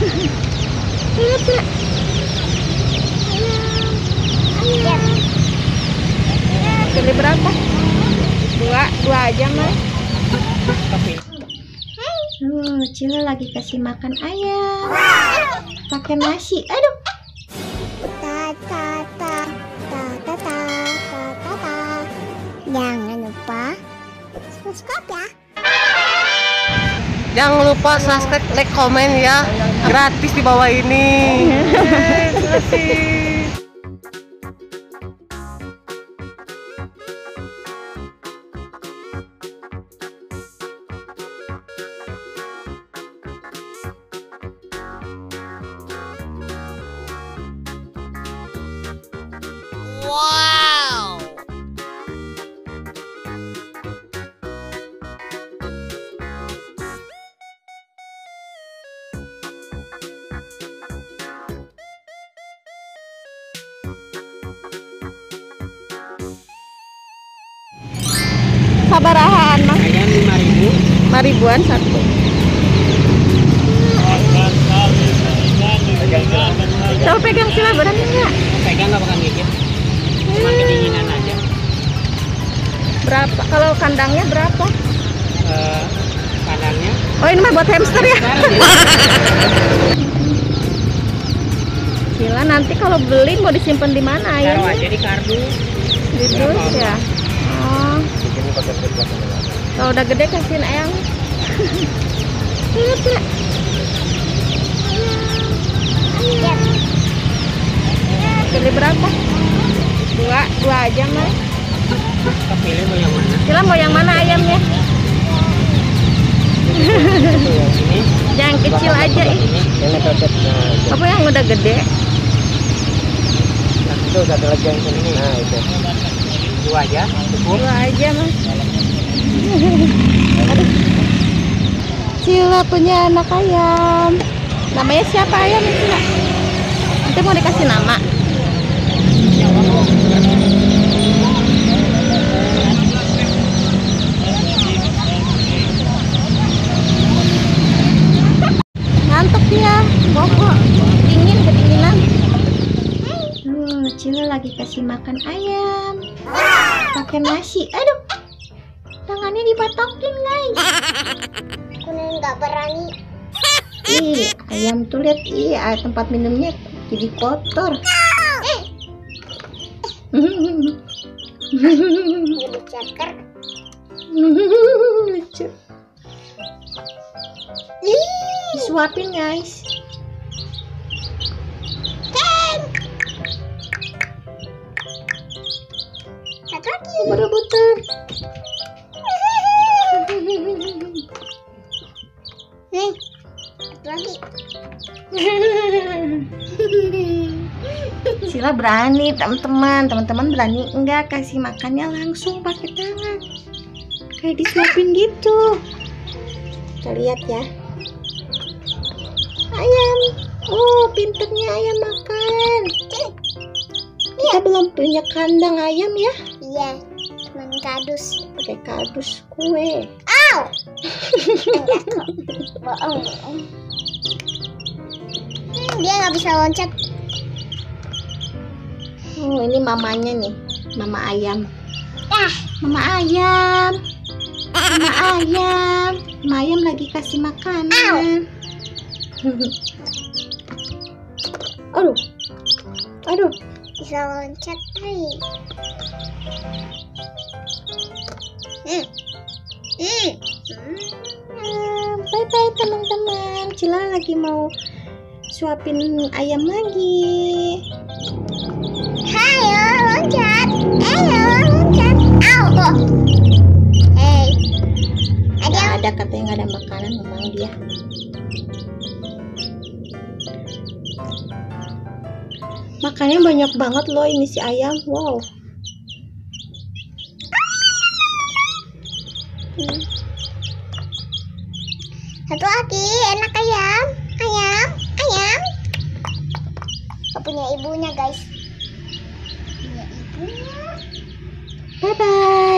Lihat, Cila. Ayam. Pilih berapa? Dua aja, Mas. Cila lagi kasih makan ayam. Pakai nasi. Aduh. Jangan lupa subscribe ya. Jangan lupa subscribe, like, komen ya. Gratis di bawah ini. Terima kasih. Wow. Sabarahaan, Mas? Ayam 5.000. 5.000-an satu. Coba pegang, Cila, berani nggak? Pegang nggak bakal gigit. Cuma kedinginan aja. Berapa? Kalau kandangnya berapa? Kandangnya. Oh, ini mah buat hamster ya? Cila, nanti kalau beli mau disimpan di mana ya? Taruh aja di kardus. Di dus ya. Oh, kalau udah gede kasihin ayam. Lihat, Cila. Ayam. Pilih berapa? Dua aja, Mas. Kita pilih mau yang mana? Cila mau yang mana ayamnya? Ini. Yang kecil aja ih. Ini cocok. Apa yang udah gede? Itu satu lagi yang ini. Nah itu. Dua aja. Cukup. Dua aja, Mas. Aduh. Cila punya anak ayam. Namanya siapa ayam, Cila? Nanti mau dikasih nama. Ngantuk ya, bokok, dingin, kedinginan. Cila lagi kasih makan ayam. Pakai nasi. Aduh, tangannya dipatokin, guys. Kuning nggak berani. Ih, ayam tuh lihat, tempat minumnya jadi kotor. Jadi ceker. Lucu. Disuapin, guys. Satu lagi. Berebutan. Nih. Satu lagi. Cila berani, teman-teman berani enggak kasih makannya langsung pakai tangan, kayak disuapin gitu. Kita lihat ya, ayam. Oh, pinternya ayam makan. Kita belum punya kandang ayam ya, Iya. Cuman kardus. pakai kardus kue. Au. Enggak kok. Bohong. Dia nggak bisa loncat. Oh, ini mamanya nih, mama ayam. Ah. Mama ayam. Mama ayam. Mama ayam lagi kasih makanan. Aduh. Aduh. Bisa loncat. Hai. Bye-bye teman-teman. Cila lagi mau suapin ayam lagi. Ayo loncat. Ayo loncat. Au. Hey. Nggak ada, katanya nggak ada makanan, memang dia. Makannya banyak banget loh ini si ayam. Wow. Satu lagi, enak ayam. Ayam. Gak punya ibunya, guys. Punya ibunya. Bye-bye.